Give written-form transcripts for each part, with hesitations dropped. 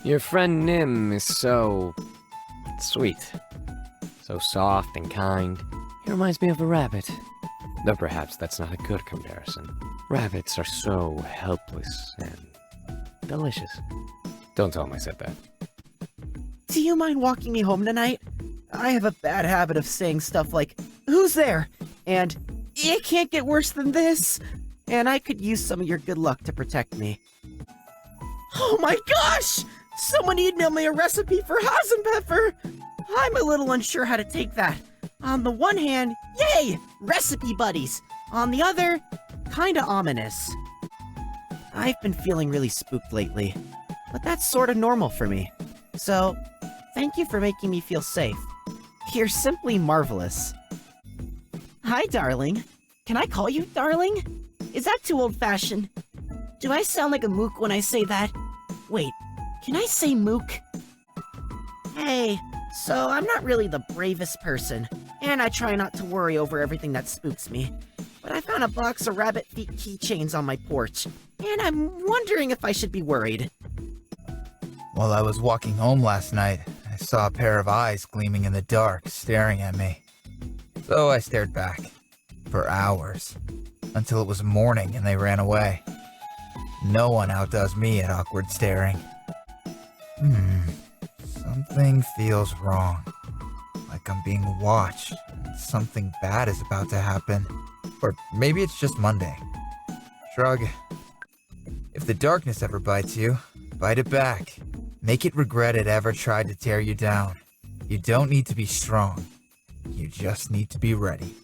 Your friend Nimh is so sweet. So soft and kind. He reminds me of a rabbit. Though perhaps that's not a good comparison. Rabbits are so helpless and delicious. Don't tell him I said that. Do you mind walking me home tonight? I have a bad habit of saying stuff like, "Who's there?" and "It can't get worse than this," and I could use some of your good luck to protect me. Oh my gosh! Someone emailed me a recipe for Hasenpfeffer! I'm a little unsure how to take that. On the one hand, yay! Recipe buddies! On the other, kinda ominous. I've been feeling really spooked lately, but that's sorta normal for me. So, thank you for making me feel safe. You're simply marvelous. Hi, darling. Can I call you darling? Is that too old-fashioned? Do I sound like a mook when I say that? Wait, can I say mook? Hey, so I'm not really the bravest person, and I try not to worry over everything that spooks me. But I found a box of rabbit feet keychains on my porch, and I'm wondering if I should be worried. While I was walking home last night, I saw a pair of eyes gleaming in the dark, staring at me. So I stared back, for hours, until it was morning and they ran away. No one outdoes me at awkward staring. Something feels wrong. Like I'm being watched, and something bad is about to happen. Or maybe it's just Monday. Shrug. If the darkness ever bites you, bite it back. Make it regret it ever tried to tear you down. You don't need to be strong. You just need to be ready.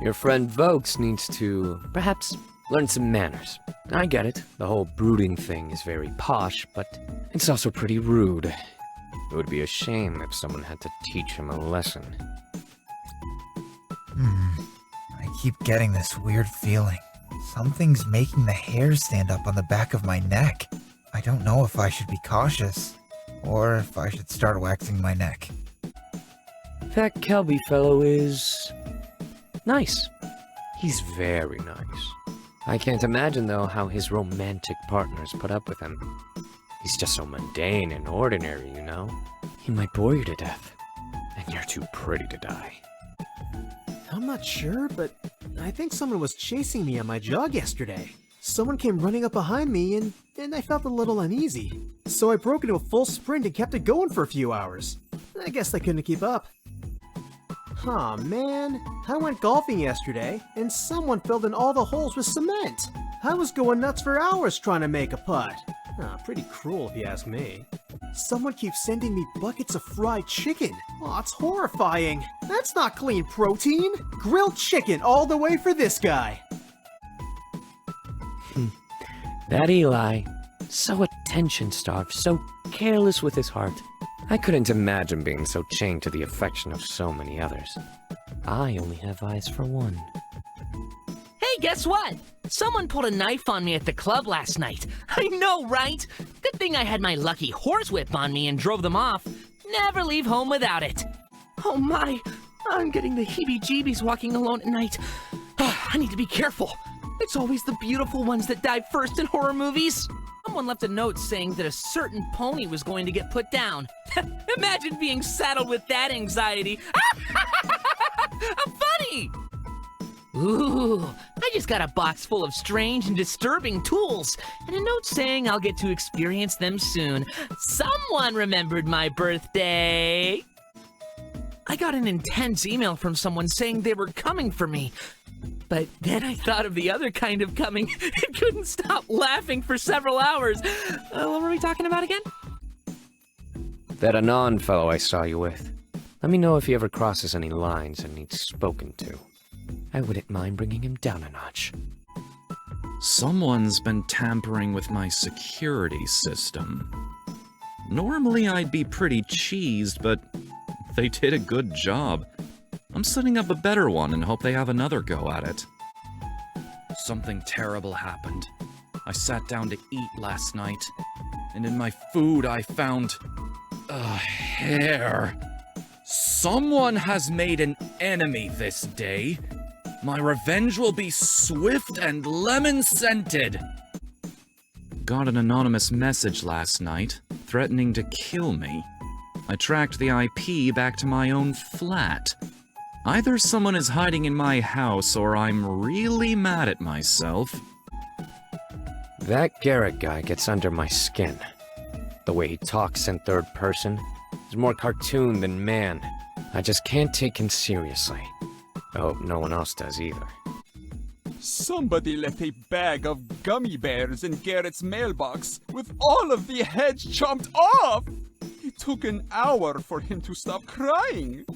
Your friend Volks needs to, perhaps, learn some manners. I get it, the whole brooding thing is very posh, but it's also pretty rude. It would be a shame if someone had to teach him a lesson. I keep getting this weird feeling. Something's making the hairs stand up on the back of my neck. I don't know if I should be cautious, or if I should start waxing my neck. That Kelby fellow is nice. He's very nice. I can't imagine, though, how his romantic partners put up with him. He's just so mundane and ordinary, you know? He might bore you to death, and you're too pretty to die. I'm not sure, but I think someone was chasing me on my jog yesterday. Someone came running up behind me, and I felt a little uneasy. So I broke into a full sprint and kept it going for a few hours. I guess I couldn't keep up. Aw, man. I went golfing yesterday, and someone filled in all the holes with cement. I was going nuts for hours trying to make a putt. Pretty cruel if you ask me. Someone keeps sending me buckets of fried chicken. Oh, it's horrifying. That's not clean protein. Grilled chicken all the way for this guy. That Eli, so attention-starved, so careless with his heart. I couldn't imagine being so chained to the affection of so many others. I only have eyes for one. Hey, guess what? Someone pulled a knife on me at the club last night. I know, right? Good thing I had my lucky horsewhip on me and drove them off. Never leave home without it. Oh my, I'm getting the heebie-jeebies walking alone at night. I need to be careful. It's always the beautiful ones that die first in horror movies. Someone left a note saying that a certain pony was going to get put down. Imagine being saddled with that anxiety. I'm funny! Ooh, I just got a box full of strange and disturbing tools, and a note saying I'll get to experience them soon. Someone remembered my birthday! I got an intense email from someone saying they were coming for me. But then I thought of the other kind of coming and couldn't stop laughing for several hours. What were we talking about again? That Anon fellow I saw you with. Let me know if he ever crosses any lines and needs spoken to. I wouldn't mind bringing him down a notch. Someone's been tampering with my security system. Normally I'd be pretty cheesed, but they did a good job. I'm setting up a better one and hope they have another go at it. Something terrible happened. I sat down to eat last night, and in my food I found a hair. Someone has made an enemy this day. My revenge will be swift and lemon-scented. got an anonymous message last night, threatening to kill me. I tracked the IP back to my own flat. Either someone is hiding in my house, or I'm really mad at myself. That Garrett guy gets under my skin. The way he talks in third person is more cartoon than man. I just can't take him seriously. I hope no one else does either. Somebody left a bag of gummy bears in Garrett's mailbox with all of the heads chomped off! It took an hour for him to stop crying.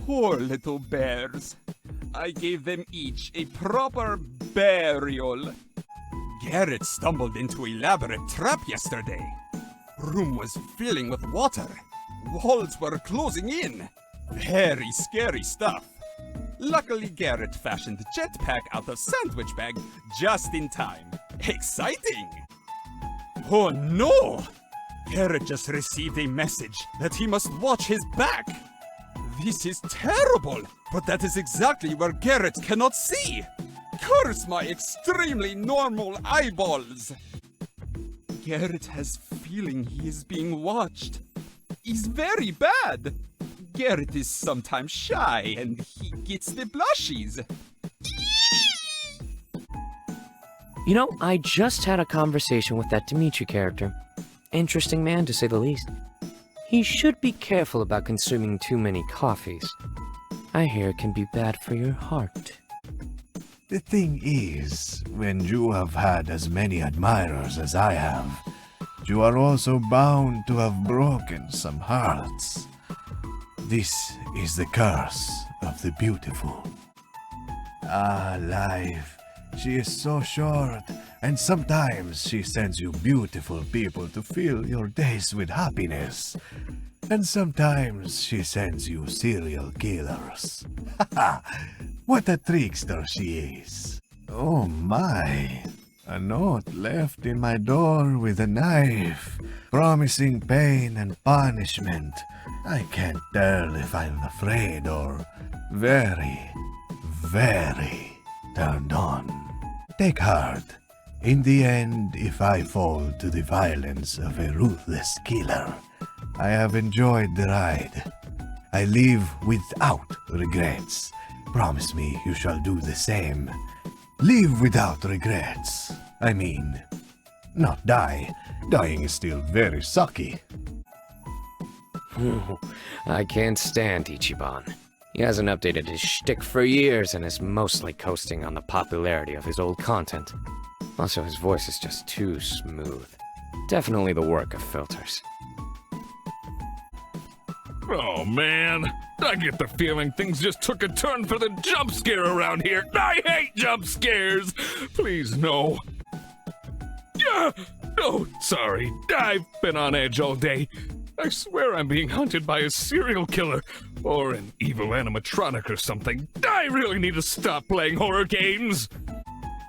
Poor little bears. I gave them each a proper burial. Garrett stumbled into a elaborate trap yesterday. Room was filling with water. Walls were closing in. Very scary stuff. Luckily, Garrett fashioned a jetpack out of sandwich bag just in time. Exciting! Oh no! Garrett just received a message that he must watch his back. This is terrible, but that is exactly where Garrett cannot see. Curse my extremely normal eyeballs! Garrett has feeling he is being watched. He's very bad. Garrett is sometimes shy and he gets the blushies. You know, I just had a conversation with that Dmitri character. Interesting man, to say the least. He should be careful about consuming too many coffees. I hear it can be bad for your heart. The thing is, when you have had as many admirers as I have, you are also bound to have broken some hearts. This is the curse of the beautiful. Ah, life. She is so short, and sometimes she sends you beautiful people to fill your days with happiness. And sometimes she sends you serial killers. Haha, what a trickster she is. Oh my, a note left in my door with a knife, promising pain and punishment. I can't tell if I'm afraid or very, very turned on. Take heart. In the end, if I fall to the violence of a ruthless killer, I have enjoyed the ride. I live without regrets. Promise me you shall do the same. Live without regrets. I mean, not die. Dying is still very sucky. I can't stand Ichiban. He hasn't updated his shtick for years and is mostly coasting on the popularity of his old content. Also, his voice is just too smooth. Definitely the work of filters. Oh man, I get the feeling things just took a turn for the jump scare around here. I hate jump scares! Please, no. Yeah! Oh, sorry. I've been on edge all day. I swear I'm being hunted by a serial killer, or an evil animatronic or something. I really need to stop playing horror games.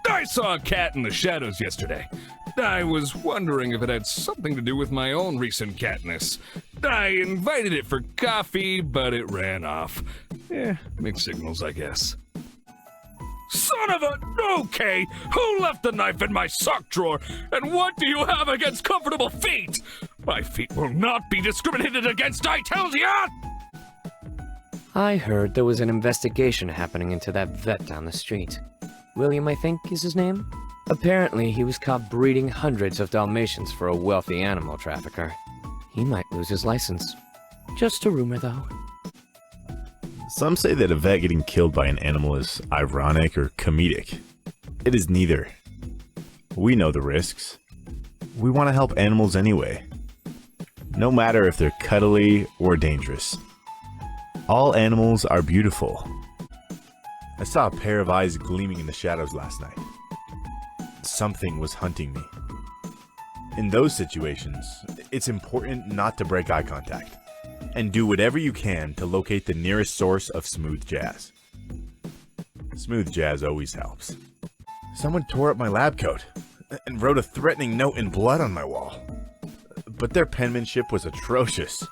I saw a cat in the shadows yesterday. I was wondering if it had something to do with my own recent catness. I invited it for coffee, but it ran off. Mixed signals, I guess. Son of a... Okay, who left the knife in my sock drawer? And what do you have against comfortable feet? My feet will not be discriminated against, I tell ya! I heard there was an investigation happening into that vet down the street. William, I think, is his name? Apparently, he was caught breeding hundreds of Dalmatians for a wealthy animal trafficker. He might lose his license. Just a rumor, though. Some say that a vet getting killed by an animal is ironic or comedic. It is neither. We know the risks. We want to help animals anyway. No matter if they're cuddly or dangerous. All animals are beautiful. I saw a pair of eyes gleaming in the shadows last night. Something was hunting me. In those situations, it's important not to break eye contact, and do whatever you can to locate the nearest source of smooth jazz. Smooth jazz always helps. Someone tore up my lab coat and wrote a threatening note in blood on my wall. But their penmanship was atrocious,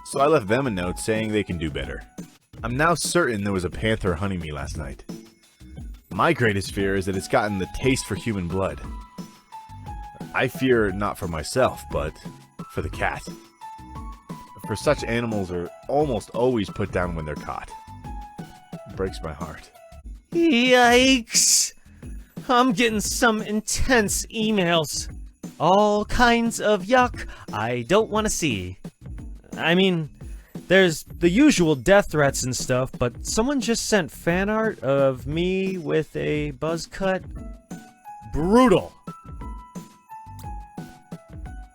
so I left them a note saying they can do better. I'm now certain there was a panther hunting me last night. My greatest fear is that it's gotten the taste for human blood. I fear not for myself, but for the cat. For such animals are almost always put down when they're caught. It breaks my heart. Yikes! I'm getting some intense emails. All kinds of yuck I don't want to see. I mean, there's the usual death threats and stuff, but someone just sent fan art of me with a buzz cut. Brutal.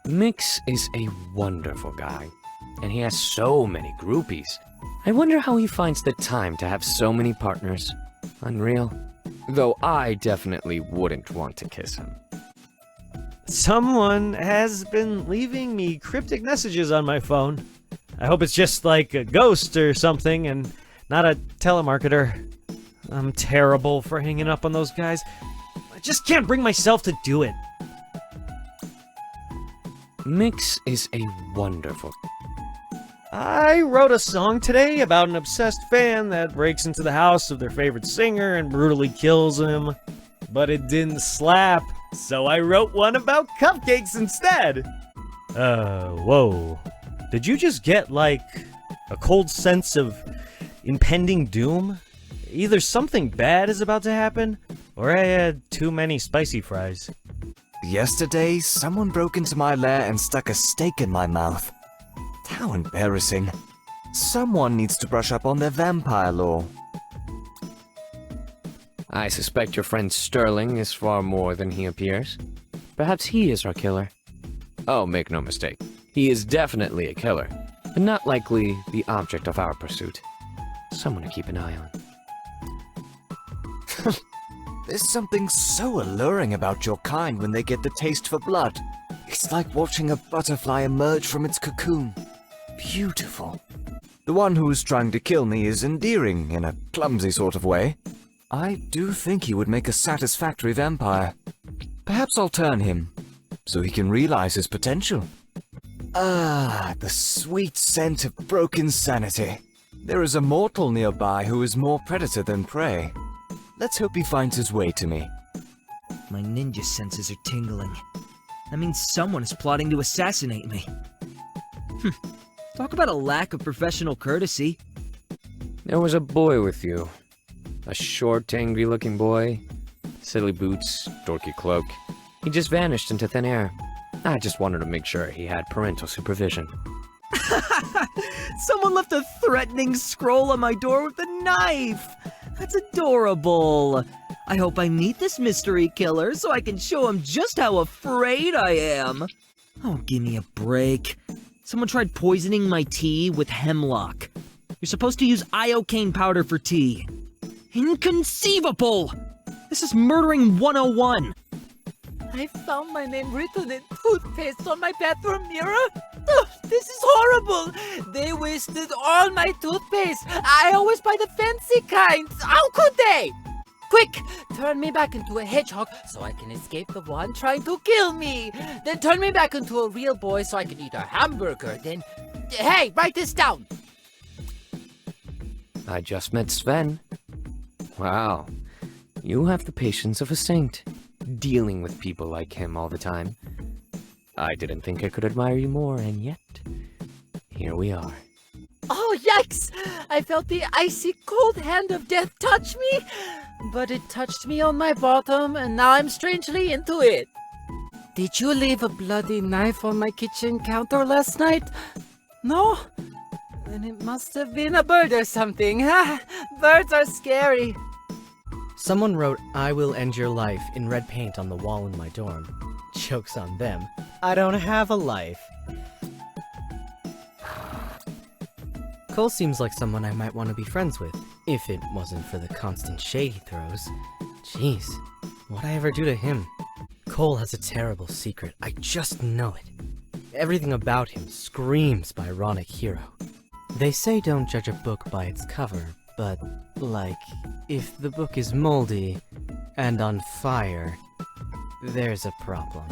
Mix is a wonderful guy, and he has so many groupies. I wonder how he finds the time to have so many partners. Unreal. Though I definitely wouldn't want to kiss him. Someone has been leaving me cryptic messages on my phone. I hope it's just like a ghost or something and not a telemarketer. I'm terrible for hanging up on those guys. I just can't bring myself to do it. Mix is a wonderful... I wrote a song today about an obsessed fan that breaks into the house of their favorite singer and brutally kills him. But it didn't slap, so I wrote one about cupcakes instead. Whoa. Did you just get, like, a cold sense of impending doom? Either something bad is about to happen, or I had too many spicy fries. Yesterday, someone broke into my lair and stuck a steak in my mouth. How embarrassing. Someone needs to brush up on their vampire lore. I suspect your friend Stirling is far more than he appears. Perhaps he is our killer. Oh, make no mistake. He is definitely a killer, but not likely the object of our pursuit. Someone to keep an eye on. There's something so alluring about your kind when they get the taste for blood. It's like watching a butterfly emerge from its cocoon. Beautiful. The one who is trying to kill me is endearing in a clumsy sort of way. I do think he would make a satisfactory vampire. Perhaps I'll turn him, so he can realize his potential. Ah, the sweet scent of broken sanity. There is a mortal nearby who is more predator than prey. Let's hope he finds his way to me. My ninja senses are tingling. That means someone is plotting to assassinate me. Talk about a lack of professional courtesy. There was a boy with you. A short, angry-looking boy. Silly boots, dorky cloak. He just vanished into thin air. I just wanted to make sure he had parental supervision. Someone left a threatening scroll on my door with a knife. That's adorable. I hope I meet this mystery killer so I can show him just how afraid I am. Oh, give me a break. Someone tried poisoning my tea with hemlock. You're supposed to use iocane powder for tea. Inconceivable! This is murdering 101. I found my name written in toothpaste on my bathroom mirror. Oh, this is horrible. They wasted all my toothpaste. I always buy the fancy kinds. How could they? Quick, turn me back into a hedgehog so I can escape the one trying to kill me. Then turn me back into a real boy so I can eat a hamburger. Then, hey, write this down. I just met Sven. Wow, you have the patience of a saint, dealing with people like him all the time. I didn't think I could admire you more, and yet, here we are. Oh, yikes! I felt the icy cold hand of death touch me, but it touched me on my bottom, and now I'm strangely into it. Did you leave a bloody knife on my kitchen counter last night? No? Then it must have been a bird or something. Birds are scary. Someone wrote, "I will end your life" in red paint on the wall in my dorm. Joke's on them. I don't have a life. Cole seems like someone I might want to be friends with, if it wasn't for the constant shade he throws. Jeez, what'd I ever do to him? Cole has a terrible secret, I just know it. Everything about him screams Byronic hero. They say don't judge a book by its cover, but, like, if the book is moldy and on fire, there's a problem.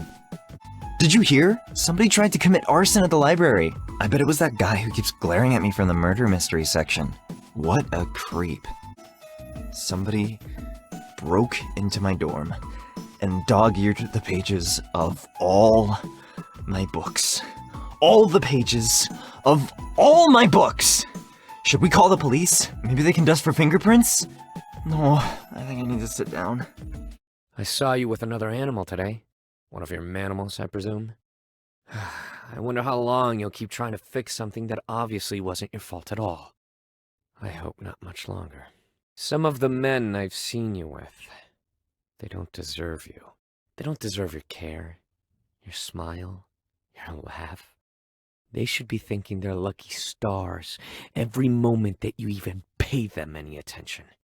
Did you hear? Somebody tried to commit arson at the library. I bet it was that guy who keeps glaring at me from the murder mystery section. What a creep. Somebody broke into my dorm. and dog-eared the pages of all my books. All the pages of all my books! Should we call the police? Maybe they can dust for fingerprints? No, I think I need to sit down. I saw you with another animal today. One of your manimals, I presume. I wonder how long you'll keep trying to fix something that obviously wasn't your fault at all. I hope not much longer. Some of the men I've seen you with, they don't deserve you. They don't deserve your care, your smile, your laugh. They should be thinking they're lucky stars every moment that you even pay them any attention.